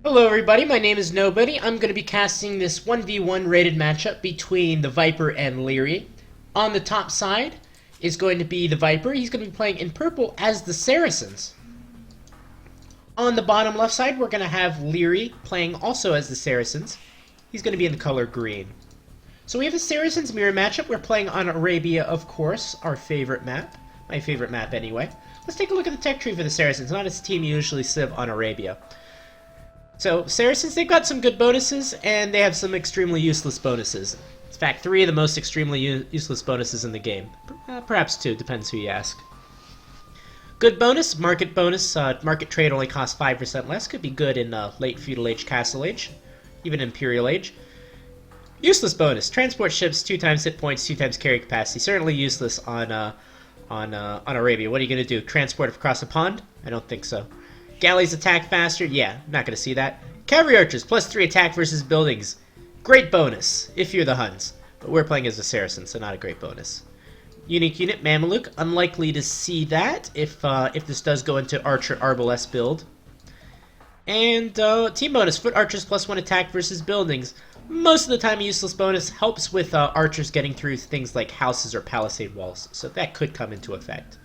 Hello everybody, my name is Nobody. I'm going to be casting this 1v1 rated matchup between the Viper and Liereyy. On the top side is going to be the Viper. He's going to be playing in purple as the Saracens. On the bottom left side, we're going to have Liereyy playing also as the Saracens. He's going to be in the color green. So we have the Saracens mirror matchup. We're playing on Arabia, of course, our favorite map. My favorite map anyway. Let's take a look at the tech tree for the Saracens. Not as a team usually civ on Arabia. So, Saracens, they've got some good bonuses, and they have some extremely useless bonuses. In fact, 3 of the most extremely useless bonuses in the game. Perhaps 2, depends who you ask. Good bonus, market trade only costs 5% less. Could be good in late Feudal Age, Castle Age, even Imperial Age. Useless bonus, transport ships, 2 times hit points, 2 times carry capacity. Certainly useless on Arabia. What are you going to do, transport across a pond? I don't think so. Galleys attack faster? Yeah, not going to see that. Cavalry archers, plus 3 attack versus buildings. Great bonus, if you're the Huns. But we're playing as the Saracens, so not a great bonus. Unique unit, Mameluke. Unlikely to see that if this does go into Archer Arbalest build. And team bonus, foot archers, plus 1 attack versus buildings. Most of the time a useless bonus helps with archers getting through things like houses or palisade walls. So that could come into effect.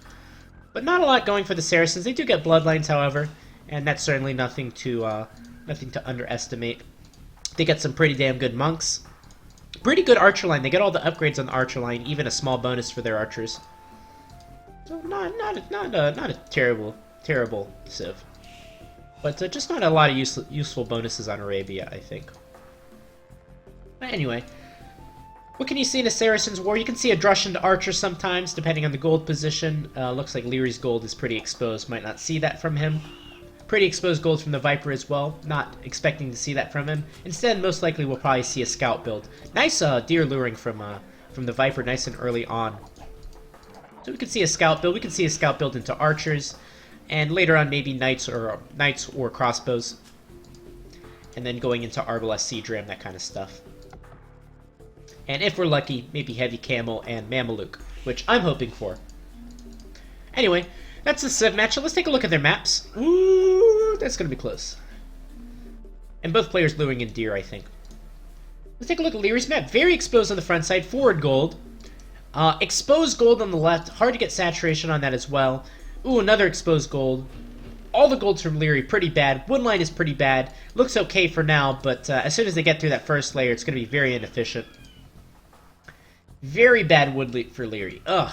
But not a lot going for the Saracens. They do get bloodlines, however. And that's certainly nothing to underestimate. They get some pretty damn good monks. Pretty good archer line. They get all the upgrades on the archer line, even a small bonus for their archers. So not a terrible civ. But just not a lot of useful bonuses on Arabia, I think. But anyway, what can you see in a Saracens war? You can see a drush into archer sometimes, depending on the gold position. Looks like Leary's gold is pretty exposed. Might not see that from him. Pretty exposed gold from the Viper as well. Not expecting to see that from him. Instead, most likely we'll probably see a scout build. Nice deer luring from the Viper, nice and early on. So we could see a scout build. We could see a scout build into archers, and later on maybe knights or crossbows, and then going into Arbalest, Siege Ram, that kind of stuff. And if we're lucky, maybe heavy camel and Mameluke, which I'm hoping for. Anyway. That's the civ matchup. Let's take a look at their maps. Ooh, that's going to be close. And both players luring in deer, I think. Let's take a look at Leary's map. Very exposed on the front side. Forward gold. Exposed gold on the left. Hard to get saturation on that as well. Ooh, another exposed gold. All the golds from Liereyy, pretty bad. Wood line is pretty bad. Looks okay for now, but as soon as they get through that first layer, it's going to be very inefficient. Very bad wood for Liereyy. Ugh.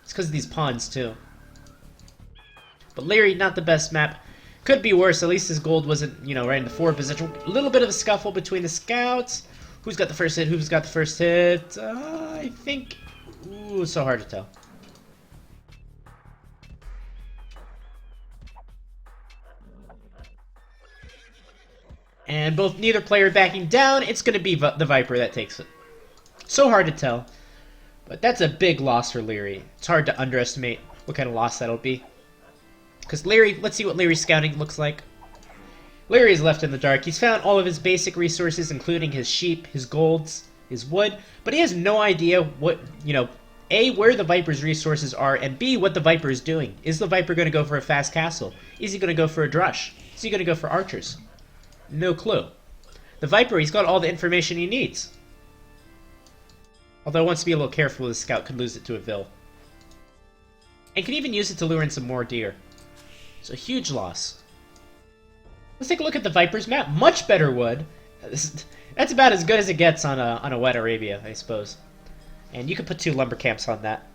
It's because of these pawns, too. But Liereyy, not the best map. Could be worse. At least his gold wasn't, right in the forward position. A little bit of a scuffle between the scouts. Who's got the first hit? Who's got the first hit? I think... Ooh, so hard to tell. And neither player backing down. It's going to be the Viper that takes it. So hard to tell. But that's a big loss for Liereyy. It's hard to underestimate what kind of loss that'll be. Because Liereyy, let's see what Leary's scouting looks like. Liereyy is left in the dark. He's found all of his basic resources, including his sheep, his golds, his wood, but he has no idea what, A, where the Viper's resources are, and B, what the Viper is doing. Is the Viper going to go for a fast castle? Is he going to go for a drush? Is he going to go for archers? No clue. The Viper, he's got all the information he needs. Although he wants to be a little careful with the scout, could lose it to a Vil. And can even use it to lure in some more deer. So huge loss. Let's take a look at the Viper's map. Much better wood. That's about as good as it gets on a wet Arabia, I suppose. And you could put 2 lumber camps on that.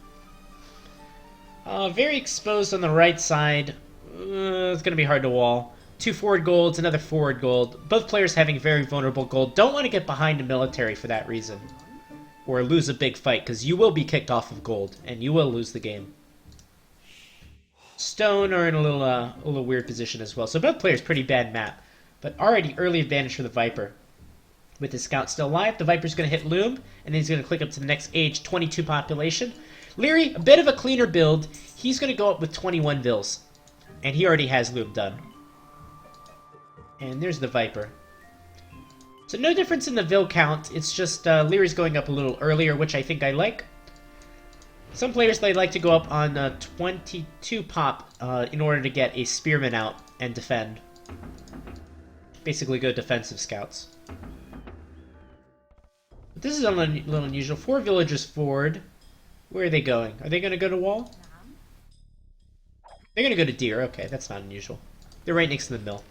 Very exposed on the right side. It's going to be hard to wall. 2 forward golds, another forward gold. Both players having very vulnerable gold. Don't want to get behind the military for that reason. Or lose a big fight, because you will be kicked off of gold, and you will lose the game. Stone are in a little weird position as well. So both players pretty bad map. But already early advantage for the Viper. With his scout still alive, the Viper's going to hit Loom, and then he's going to click up to the next age 22 population. Liereyy, a bit of a cleaner build. He's going to go up with 21 Vils. And he already has Loom done. And there's the Viper. So no difference in the Vil count. It's just Lierey's going up a little earlier, which I think I like. Some players, they like to go up on 22 pop in order to get a spearman out and defend. basically go defensive scouts. But this is a little unusual. 4 villagers forward. Where are they going? Are they going to go to wall? They're going to go to deer. Okay, that's not unusual. They're right next to the mill.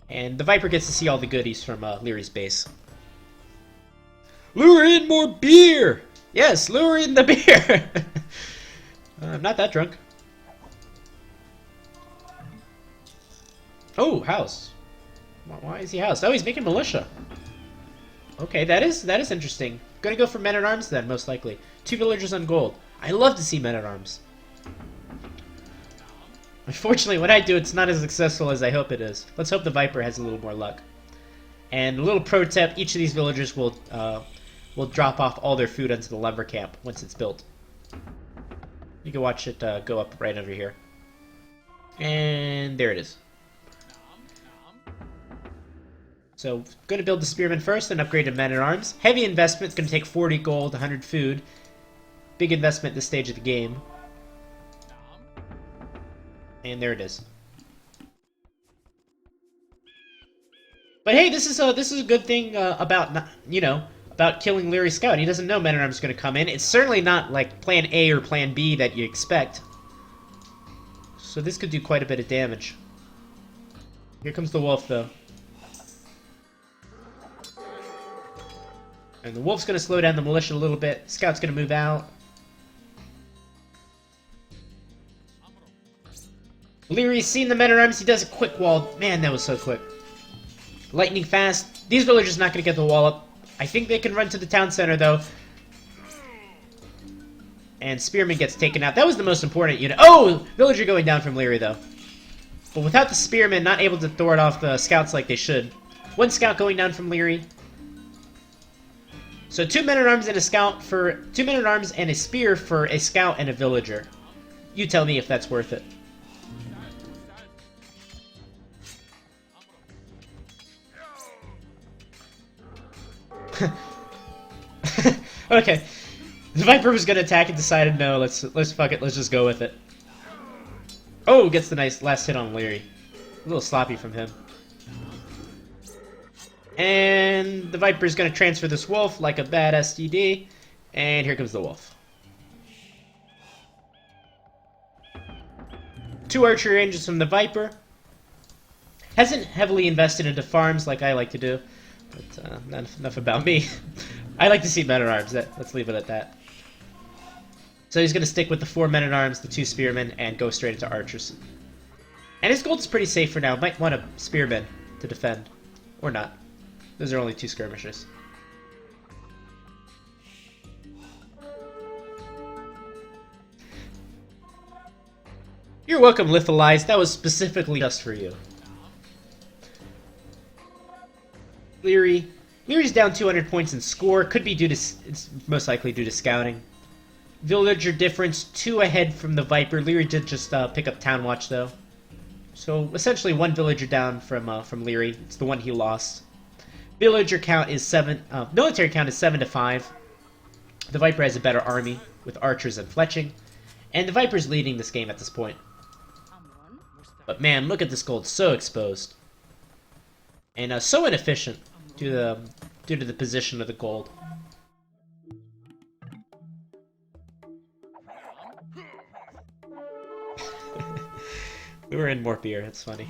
And the Viper gets to see all the goodies from Lierey's base. Lure in more beer! Yes, lure in the beer! I'm not that drunk. Oh, house. Why is he house? Oh, he's making militia. Okay, that is interesting. Gonna go for men-at-arms then, most likely. 2 villagers on gold. I love to see men-at-arms. Unfortunately, when I do, it's not as successful as I hope it is. Let's hope the Viper has a little more luck. And a little pro tip, each of these villagers will drop off all their food onto the lumber camp once it's built. You can watch it go up right over here. And there it is. So, going to build the Spearman first and upgrade to Men-at-Arms. Heavy investment, it's going to take 40 gold, 100 food. Big investment at this stage of the game. And there it is. But hey, this is a good thing about, about killing Lierey's scout. He doesn't know Men-at-Arms is going to come in. It's certainly not like Plan A or Plan B that you expect. So this could do quite a bit of damage. Here comes the wolf, though. And the wolf's going to slow down the militia a little bit. Scout's going to move out. Lierey's seen the Men-at-Arms. He does a quick wall. Man, that was so quick. Lightning fast. These villagers not going to get the wall up. I think they can run to the town center, though. And Spearman gets taken out. That was the most important unit. Oh! Villager going down from Liereyy, though. But without the Spearman, not able to thwart off the scouts like they should. 1 scout going down from Liereyy. So 2 men-at-arms and a scout for 2 men-at-arms and a spear for a scout and a villager. You tell me if that's worth it. Okay. The Viper was gonna attack and decided no, let's fuck it, let's just go with it. Oh, gets the nice last hit on Liereyy. A little sloppy from him. And the Viper's gonna transfer this wolf like a bad STD. And here comes the wolf. 2 archery ranges from the Viper. Hasn't heavily invested into farms like I like to do. But enough about me. I like to see men-at-arms. Let's leave it at that. So he's gonna stick with the 4 men-at-arms, the 2 spearmen, and go straight into archers. And his gold is pretty safe for now. Might want a spearman to defend. Or not. Those are only 2 skirmishers. You're welcome, Lithalize. That was specifically just for you. Lierey's down 200 points in score. Could be due to... It's most likely due to scouting. Villager difference 2 ahead from the Viper. Liereyy did just pick up Town Watch, though. So, essentially 1 villager down from Liereyy. It's the one he lost. Villager count is 7... military count is 7 to 5. The Viper has a better army, with archers and fletching. And the Viper's leading this game at this point. But man, look at this gold. So exposed. And so inefficient due to the position of the gold. We were in more beer. That's funny.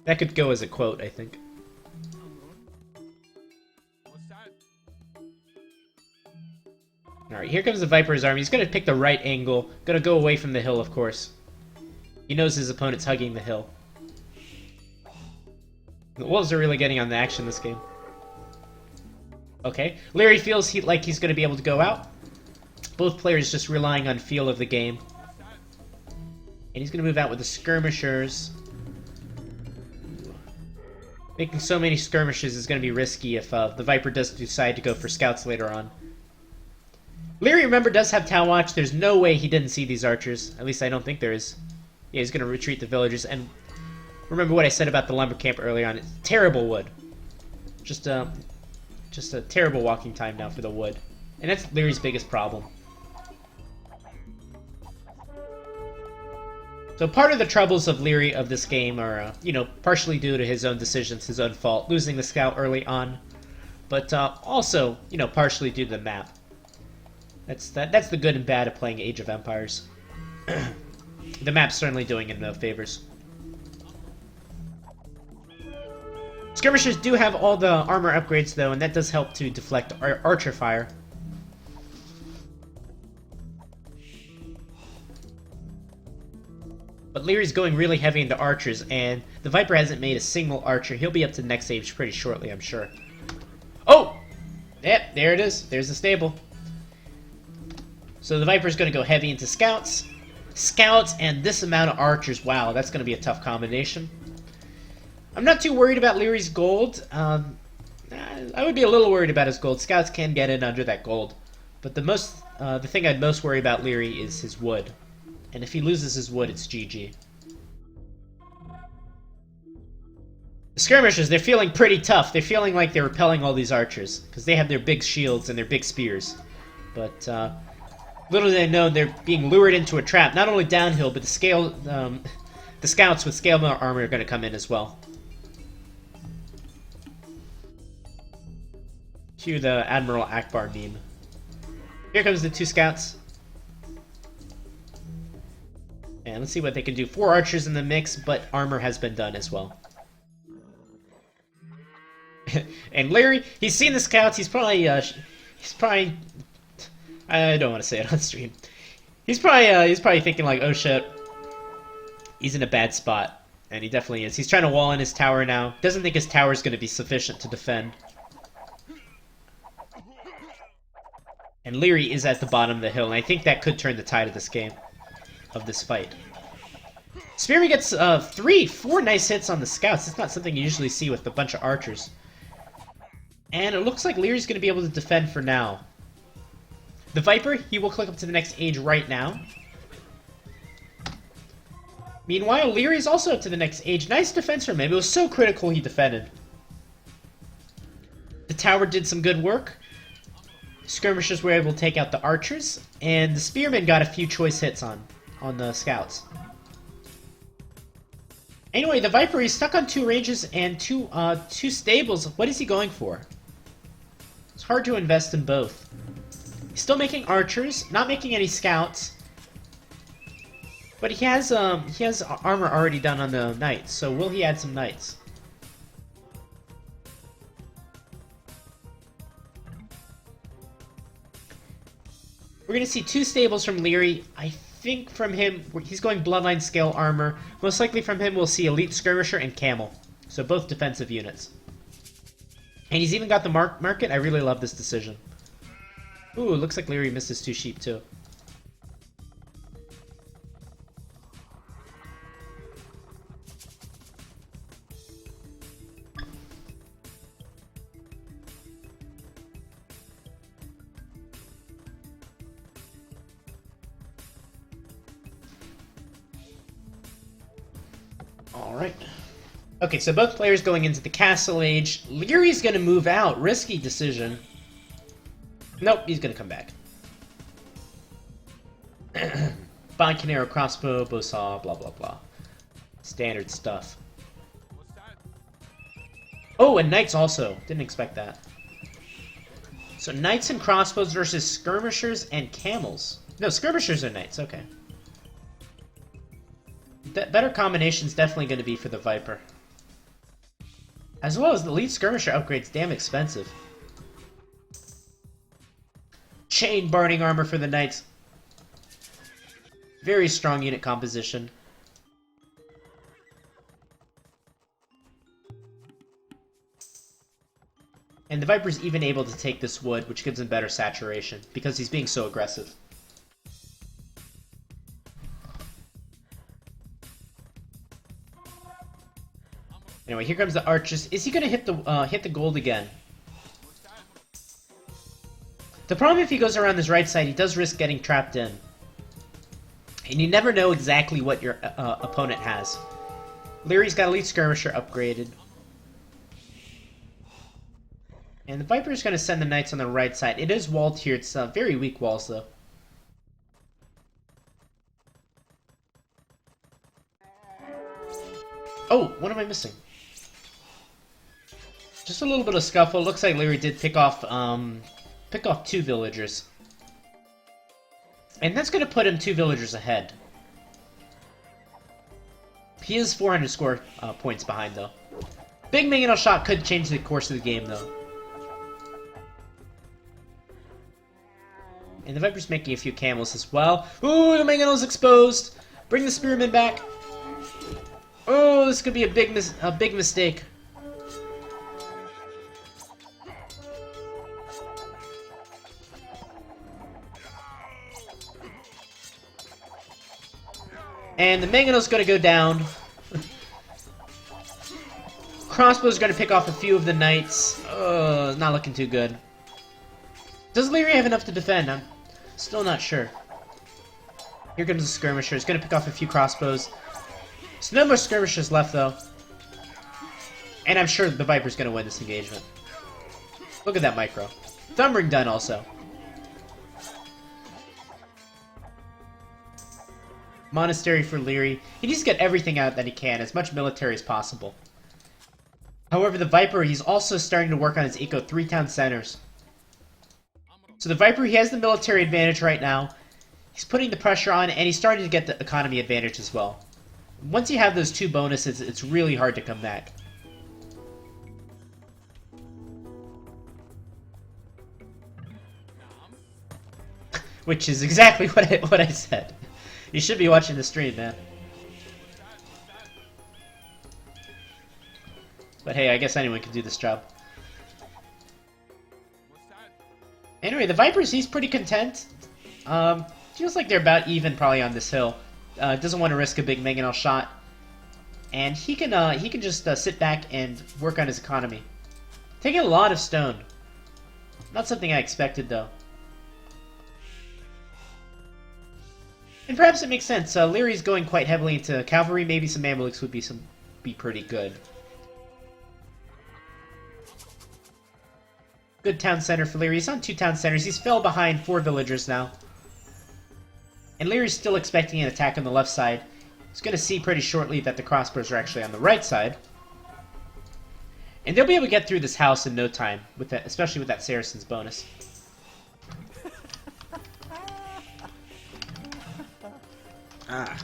That could go as a quote, I think. Alright, here comes the Viper's army. He's going to pick the right angle. Going to go away from the hill, of course. He knows his opponent's hugging the hill. The Wolves are really getting on the action this game. Okay. Liereyy feels like he's going to be able to go out. Both players just relying on feel of the game. And he's going to move out with the skirmishers. Making so many skirmishes is going to be risky if the Viper does decide to go for scouts later on. Liereyy, remember, does have Town Watch. There's no way he didn't see these archers. At least I don't think there is. Yeah, he's going to retreat the villagers. And remember what I said about the lumber camp earlier on. It's terrible wood. Just a terrible walking time now for the wood. And that's Lierey's biggest problem. So part of the troubles of Liereyy of this game are, you know, partially due to his own decisions, his own fault, losing the scout early on, but also, you know, partially due to the map. That's the good and bad of playing Age of Empires. The map's certainly doing him no favors. Skirmishers do have all the armor upgrades, though, and that does help to deflect archer fire. But Lierey's going really heavy into archers, and the Viper hasn't made a single archer. He'll be up to the next stage pretty shortly, I'm sure. Oh! Yep, there it is. There's the stable. So the Viper's going to go heavy into scouts. Scouts and this amount of archers. Wow, that's going to be a tough combination. I'm not too worried about Lierey's gold. I would be a little worried about his gold. Scouts can get in under that gold. But the thing I'd most worry about Liereyy is his wood. And if he loses his wood, it's GG. The skirmishers, they're feeling pretty tough. They're feeling like they're repelling all these archers, because they have their big shields and their big spears. But little do they know, they're being lured into a trap. Not only downhill, but the scouts with scale armor are going to come in as well. Cue the Admiral Akbar meme. Here comes the two scouts. And let's see what they can do. 4 archers in the mix, but armor has been done as well. And Liereyy, he's seen the scouts. He's probably I don't want to say it on stream. He's probably thinking like, oh shit, he's in a bad spot, and he definitely is. He's trying to wall in his tower now. Doesn't think his tower is going to be sufficient to defend. And Liereyy is at the bottom of the hill, and I think that could turn the tide of this game. Of this fight. Spearman gets 4 nice hits on the scouts. It's not something you usually see with a bunch of archers. And it looks like Lierey's going to be able to defend for now. The Viper, he will click up to the next age right now. Meanwhile, Lierey's also up to the next age. Nice defense from him. It was so critical he defended. The tower did some good work. Skirmishers were able to take out the archers. And the spearmen got a few choice hits on the scouts. Anyway, the Viper, he's stuck on 2 ranges and two stables. What is he going for? It's hard to invest in both. He's still making archers, not making any scouts. But he has armor already done on the knights, so will he add some knights? We're going to see 2 stables from Liereyy. I think from him, he's going Bloodline Scale Armor. Most likely from him, we'll see Elite Skirmisher and Camel. So both defensive units. And he's even got the market. I really love this decision. Ooh, looks like Liereyy missed his 2 sheep too. Alright. Okay, so both players going into the Castle Age. Lierey's gonna move out. Risky decision. Nope, he's gonna come back. Boncanero, crossbow, bowsaw, blah blah blah. Standard stuff. Oh, and knights also. Didn't expect that. So knights and crossbows versus skirmishers and camels. No, skirmishers are knights, okay. Better combination's definitely going to be for the Viper. As well as the lead skirmisher upgrade's damn expensive. Chain burning armor for the knights. Very strong unit composition. And the Viper's even able to take this wood, which gives him better saturation, because he's being so aggressive. Anyway, here comes the archers. Is he going to hit the gold again? The problem if he goes around this right side, he does risk getting trapped in. And you never know exactly what your opponent has. Lierey's got Elite Skirmisher upgraded. And the Viper's going to send the knights on the right side. It is walled here. It's very weak walls, though. Oh, what am I missing? Just a little bit of scuffle. Looks like Liereyy did pick off 2 villagers. And that's going to put him 2 villagers ahead. He is 400 score points behind, though. Big mangonel shot could change the course of the game, though. And the Viper's making a few camels as well. Ooh, the mangonel's exposed! Bring the spearman back! Oh, this could be a big mistake. And the mangonel's gonna go down. Crossbow's gonna pick off a few of the knights. Not looking too good. Does Liereyy have enough to defend? I'm still not sure. Here comes the skirmisher. It's gonna pick off a few crossbows. There's no more skirmishers left, though. And I'm sure the Viper's gonna win this engagement. Look at that micro. Thumb ring done, also. Monastery for Liereyy. He needs to get everything out that he can, as much military as possible. However, the Viper, he's also starting to work on his eco 3 town centers. So the Viper, he has the military advantage right now. He's putting the pressure on, and he's starting to get the economy advantage as well. Once you have those 2 bonuses, it's really hard to come back. Which is exactly what I said. You should be watching the stream, man. But hey, I guess anyone can do this job. Anyway, the Vipers, he's pretty content. Feels like they're about even probably on this hill. Doesn't want to risk a big mangonel shot. And he can just sit back and work on his economy. Taking a lot of stone. Not something I expected, though. And perhaps it makes sense. Lierey's going quite heavily into cavalry. Maybe some Mamluks would be pretty good. Good town center for Liereyy. He's on 2 town centers. He's fell behind 4 villagers now. And Lierey's still expecting an attack on the left side. He's going to see pretty shortly that the crossbows are actually on the right side. And they'll be able to get through this house in no time, with that, especially with that Saracen's bonus. Ah.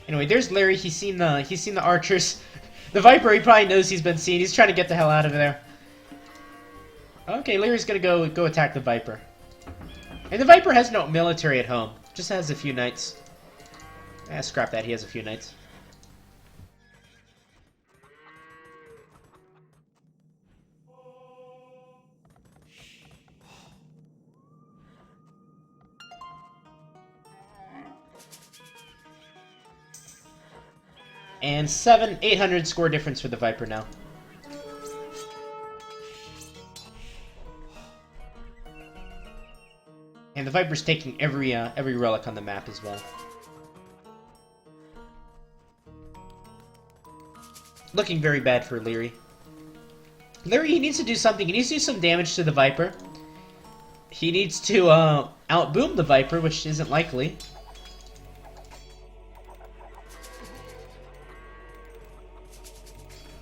Anyway, there's Liereyy. He's seen the archers. The Viper, he probably knows he's been seen. He's trying to get the hell out of there. Okay, Lierey's gonna go attack the Viper. And the Viper has no military at home. Just has a few knights. Scrap that. He has a few knights. And 800 score difference for the Viper now. And the Viper's taking every relic on the map as well. Looking very bad for Liereyy. Liereyy, he needs to do something. He needs to do some damage to the Viper. He needs to outboom the Viper, which isn't likely.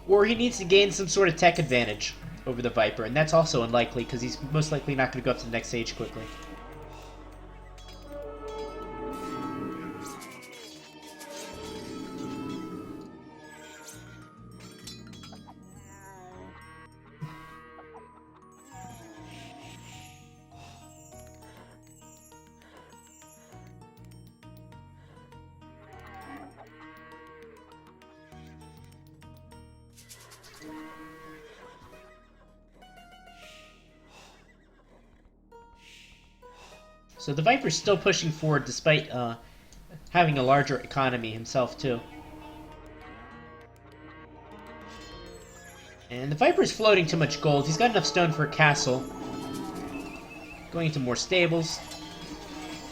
Or he needs to gain some sort of tech advantage over the Viper, and that's also unlikely, because he's most likely not going to go up to the next stage quickly. So the Viper's still pushing forward despite having a larger economy himself, too. And the Viper's floating too much gold. He's got enough stone for a castle. Going into more stables.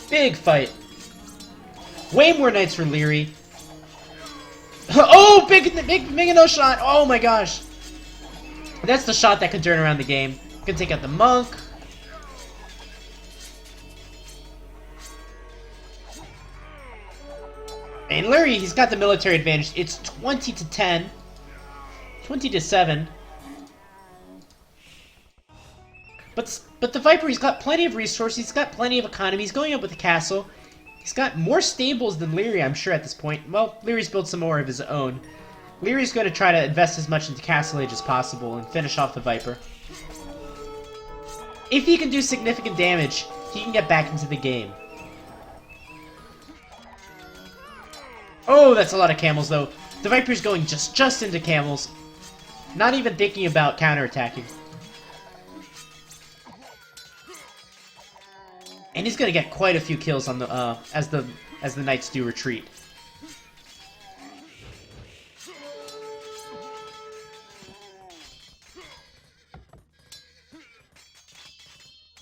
Big fight. Way more knights for Liereyy. Oh, big mangonel shot! Oh my gosh! That's the shot that can turn around the game. Can take out the monk. And Liereyy, he's got the military advantage. It's 20 to 10. 20 to 7. But the Viper, he's got plenty of resources. He's got plenty of economy. He's going up with the castle. He's got more stables than Liereyy, I'm sure, at this point. Well, Lierey's built some more of his own. Lierey's going to try to invest as much into Castle Age as possible and finish off the Viper. If he can do significant damage, he can get back into the game. Oh, that's a lot of camels, though. The Viper's going just into camels. Not even thinking about counterattacking. And he's going to get quite a few kills on the as the knights do retreat.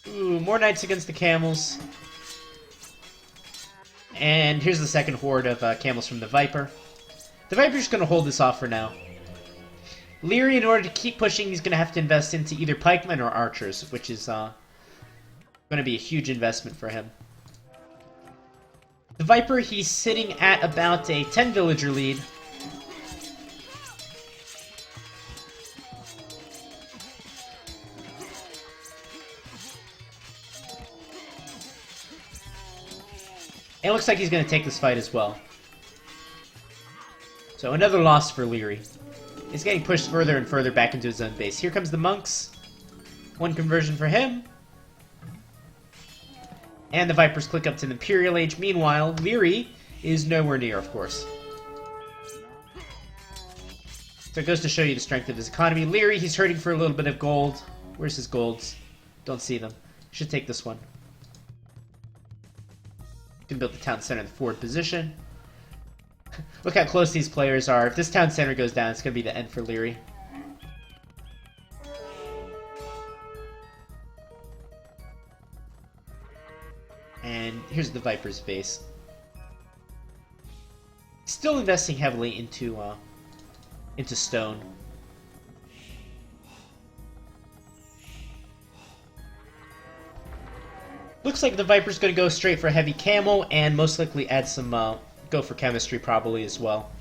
Ooh, more knights against the camels. And here's the second horde of camels from the Viper. The Viper's just going to hold this off for now. Liereyy, in order to keep pushing, he's going to have to invest into either pikemen or archers, which is going to be a huge investment for him. The Viper, he's sitting at about a 10 villager lead. And it looks like he's going to take this fight as well. So another loss for Liereyy. He's getting pushed further and further back into his own base. Here comes the monks. One conversion for him. And the Vipers click up to the Imperial Age. Meanwhile, Liereyy is nowhere near, of course. So it goes to show you the strength of his economy. Liereyy, he's hurting for a little bit of gold. Where's his golds? Don't see them. Should take this one. Can build the town center in the forward position. Look how close these players are. If this town center goes down, it's going to be the end for Liereyy. And here's the Viper's base. Still investing heavily into stone. Looks like the Viper's going to go straight for a heavy camel and most likely add some, go for chemistry probably as well.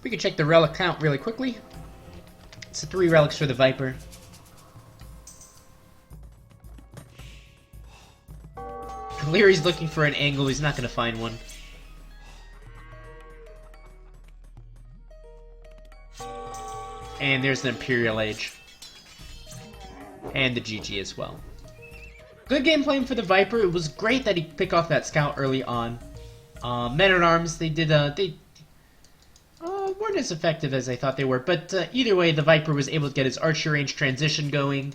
We can check the relic count really quickly. It's 3 relics for the Viper. Lierey's looking for an angle. He's not going to find one. And there's the Imperial Age. And the GG as well. Good game playing for the Viper. It was great that he picked off that scout early on. Men-at-Arms, they weren't as effective as I thought they were, but either way, the Viper was able to get his archer range transition going.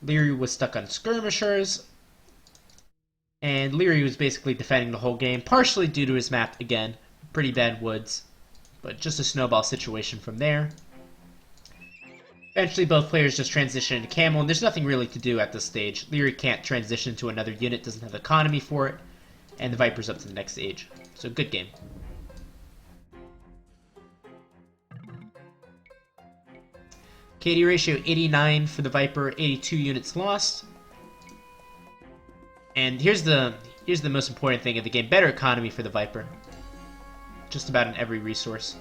Liereyy was stuck on skirmishers, and Liereyy was basically defending the whole game, partially due to his map, again, pretty bad woods, but just a snowball situation from there. Eventually, both players just transition into camel, and there's nothing really to do at this stage. Liereyy can't transition to another unit, doesn't have economy for it, and the Viper's up to the next stage. So, good game. KD ratio 89 for the Viper, 82 units lost. And here's the most important thing of the game. Better economy for the Viper. Just about in every resource.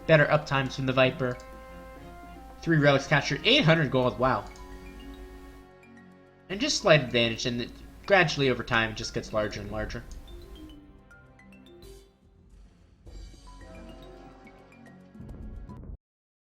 Better uptimes from the Viper. 3 relics captured, 800 gold, wow. And just slight advantage, and gradually over time it just gets larger and larger.